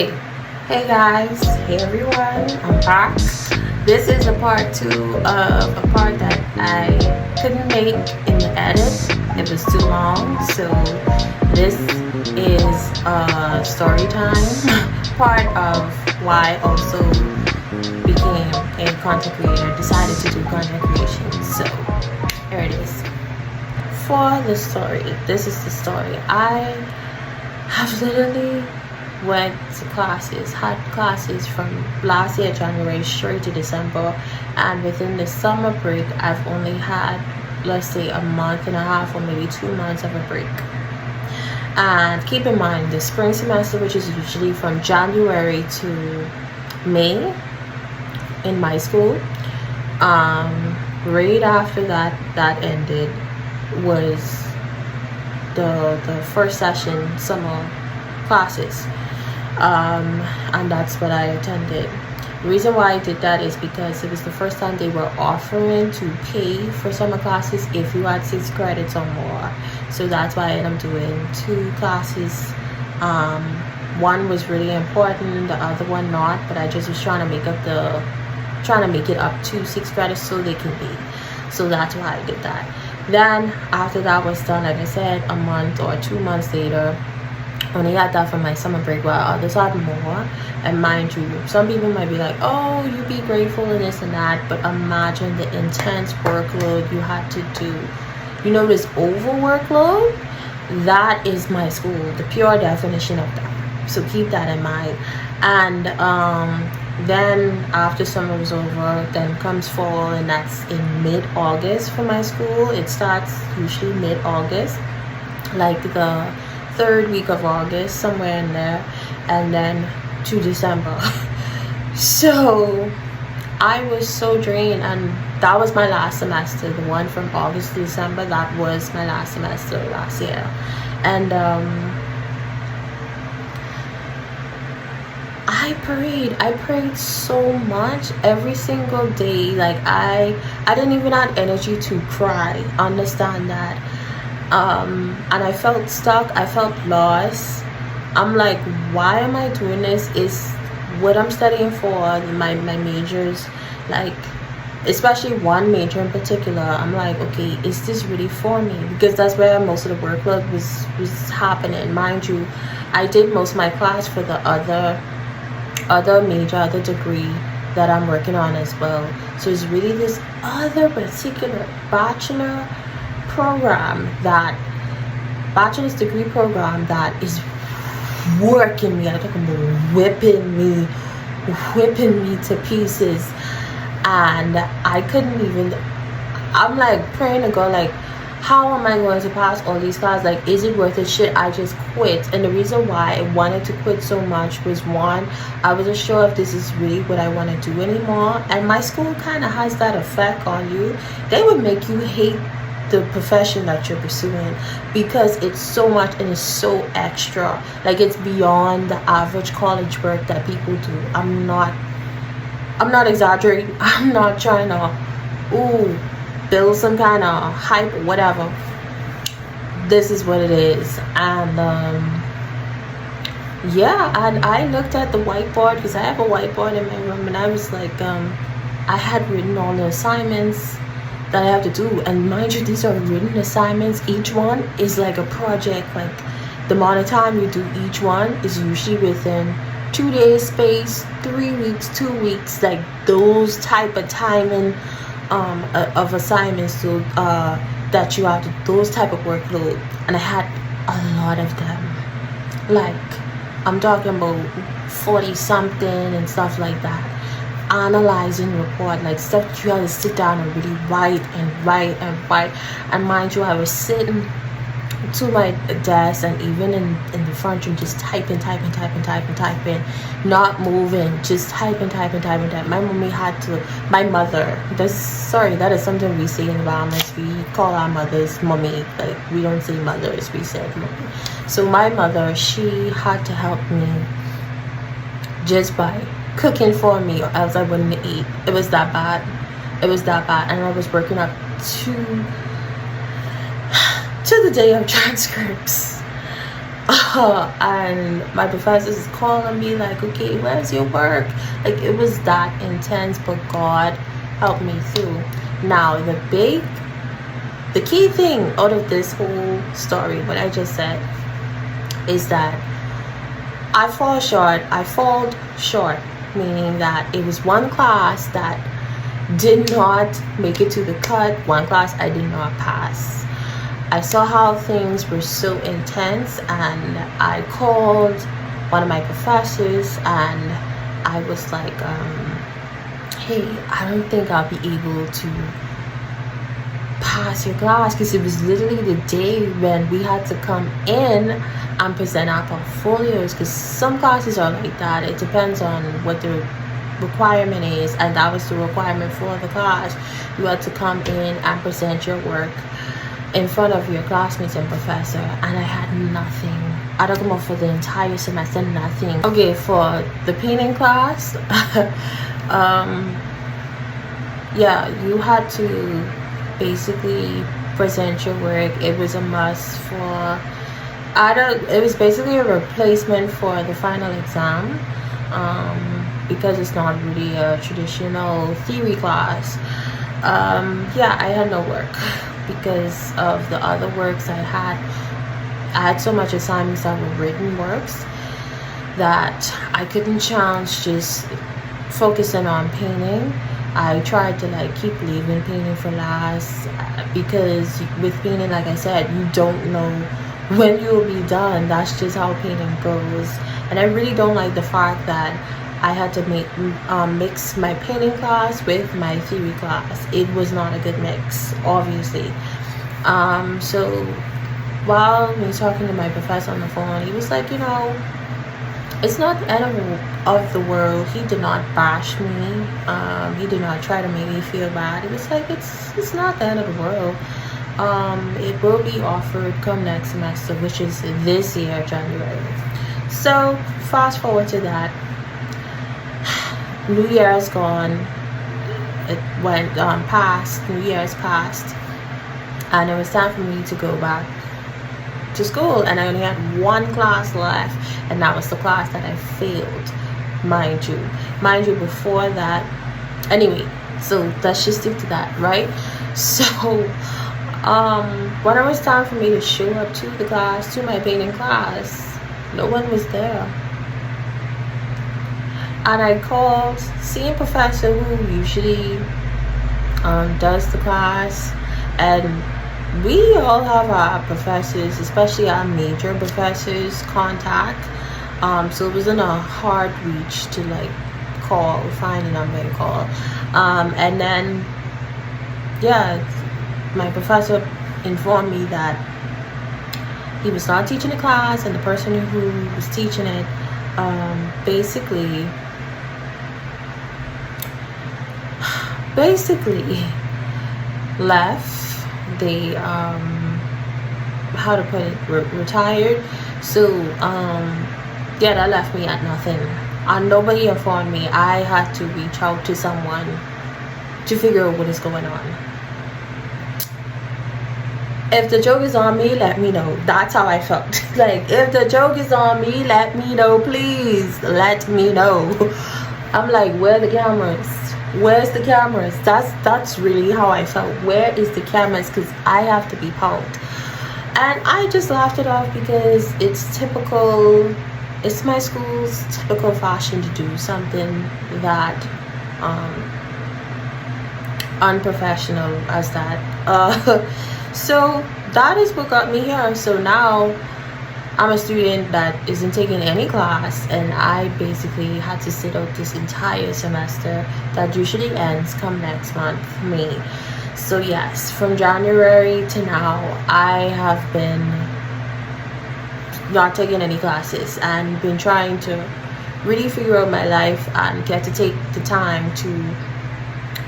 Hey guys, hey everyone, I'm back. This is a part 2 of a part that I couldn't make in the edit. It was too long, so this is a story time part of why I also became a content creator, decided to do content creation. So here it is. For the story, this is the story. I have literally went to classes, had classes from last year January straight to December, and within the summer break I've only had, let's say, a month and a half or maybe 2 months of a break. And keep in mind, the spring semester, which is usually from January to May in my school, right after that ended was the first session summer classes, and that's what I attended. The reason why I did that is because it was the first time they were offering to pay for summer classes if you had 6 credits or more. So that's why I ended up doing 2 classes. One was really important, the other one not, but I just was trying to make it up to 6 credits so they can pay. So that's why I did that. Then after that was done, like I said, a month or 2 months later, only had that for my summer break, while others had more. And mind you, some people might be like, oh, you be grateful and this and that, but imagine the intense workload you had to do. You know, this over workload, that is my school, the pure definition of that. So keep that in mind. And then after summer was over, then comes fall, and that's in mid-August for my school. It starts usually mid-August, like the 3rd week of August, somewhere in there, and then to December. So I was so drained, and that was my last semester. The one from August to December, that was my last semester last year. And I prayed so much every single day. Like I didn't even have energy to cry, understand that. And I felt stuck, I felt lost. I'm like, why am I doing this? Is what I'm studying for, my majors, like especially one major in particular, I'm like, okay, is this really for me? Because that's where most of the workload was happening. Mind you, I did most of my class for the other major, other degree that I'm working on as well. So it's really this other particular bachelor's degree program that is working me. I talk about whipping me to pieces. And I couldn't even, I'm like praying to God, like, how am I going to pass all these classes? Like, is it worth it? Should I just quit? And the reason why I wanted to quit so much was, one, I wasn't sure if this is really what I want to do anymore. And my school kind of has that effect on you. They would make you hate the profession that you're pursuing because it's so much and it's so extra. Like, it's beyond the average college work that people do. I'm not exaggerating. I'm not trying to build some kind of hype or whatever. This is what it is. And yeah, and I looked at the whiteboard, because I have a whiteboard in my room, and I was like, I had written all the assignments that I have to do. And mind you, these are written assignments. Each one is like a project. Like, the amount of time you do each one is usually within 2 days space, 3 weeks, 2 weeks, like those type of timing of assignments to that you have to, those type of workload. And I had a lot of them. Like, I'm talking about 40 something and stuff like that. Analyzing report, like stuff that you have to sit down and really write. And mind you, I was sitting to my desk and even in the front room just typing, not moving, just typing. My mother, that is something we say in the Bahamas. We call our mothers mommy. Like, we don't say mothers, we say mommy. So my mother, she had to help me just by cooking for me, or else I wouldn't eat. It was that bad. And I was working up to the day of transcripts. And my professors is calling me like, okay, where's your work? Like, it was that intense, but God helped me through. Now the key thing out of this whole story, what I just said, is that I fall short, meaning that it was one class that did not make it to the cut, one class I did not pass. I saw how things were so intense, and I called one of my professors and I was like, hey, I don't think I'll be able to pass your class, because it was literally the day when we had to come in and present our portfolios, because some classes are like that. It depends on what the requirement is, and that was the requirement for the class. You had to come in and present your work in front of your classmates and professor, and I had nothing. I don't come up for the entire semester, nothing. Okay, for the painting class, yeah, you had to basically present your work. It was a must for, it was basically a replacement for the final exam, because it's not really a traditional theory class. Yeah, I had no work because of the other works I had so much assignments that were written works that I couldn't chance just focusing on painting. I tried to like keep leaving painting for last, because with painting, like I said, you don't know when you will be done. That's just how painting goes. And I really don't like the fact that I had to mix my painting class with my theory class. It was not a good mix, obviously. So while me talking to my professor on the phone, he was like, you know, it's not the end of the world. He did not bash me. He did not try to make me feel bad. It was like, it's not the end of the world. It will be offered come next semester, which is this year, January. So fast forward to that. New Year is gone. It went past. New Year's passed, and it was time for me to go back to school, and I only had one class left, and that was the class that I failed, mind you. Before that, anyway, so let's just stick to that, right? So when it was time for me to show up to the class, to my painting class, no one was there. And I called same professor who usually does the class, and we all have our professors, especially our major professors, contact. So it wasn't a hard reach to like call, find a number and call. And then, yeah, my professor informed me that he was not teaching the class, and the person who was teaching it basically left. They how to put it, retired. So yeah, that left me at nothing, and nobody informed me. I had to reach out to someone to figure out what is going on. If the joke is on me, let me know. That's how I felt. Like, if the joke is on me, let me know, please. Let me know. I'm like, where are the cameras? Where's the cameras? That's really how I felt. Where is the cameras? Because I have to be helped. And I just laughed it off, because it's typical, it's my school's typical fashion to do something that unprofessional as that. So that is what got me here. So now I'm a student that isn't taking any class, and I basically had to sit out this entire semester that usually ends come next month, May. So yes, from January to now, I have been not taking any classes and been trying to really figure out my life and get to take the time to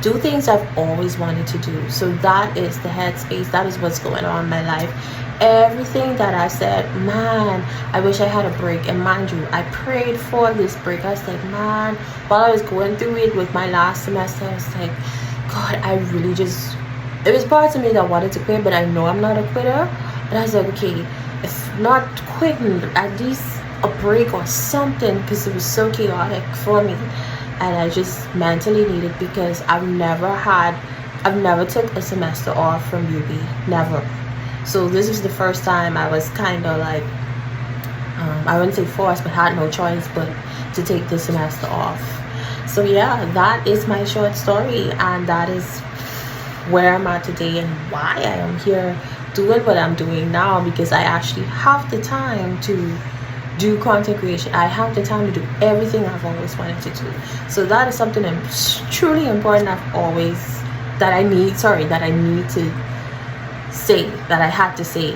do things I've always wanted to do. So that is the headspace. That is what's going on in my life. Everything that I said, man, I wish I had a break. And mind you, I prayed for this break. I was like, man, while I was going through it with my last semester, I was like, God, I really just, it was parts of me that wanted to quit, but I know I'm not a quitter. But I was like, okay, if not quitting, at least a break or something, because it was so chaotic for me, and I just mentally needed, because I've never took a semester off from UB, never. So this was the first time I was kind of like, I wouldn't say forced, but had no choice but to take the semester off. So yeah, that is my short story, and that is where I'm at today and why I am here doing what I'm doing now, because I actually have the time to do content creation. I have the time to do everything I've always wanted to do. So that is something truly important that I need to say, that I had to say.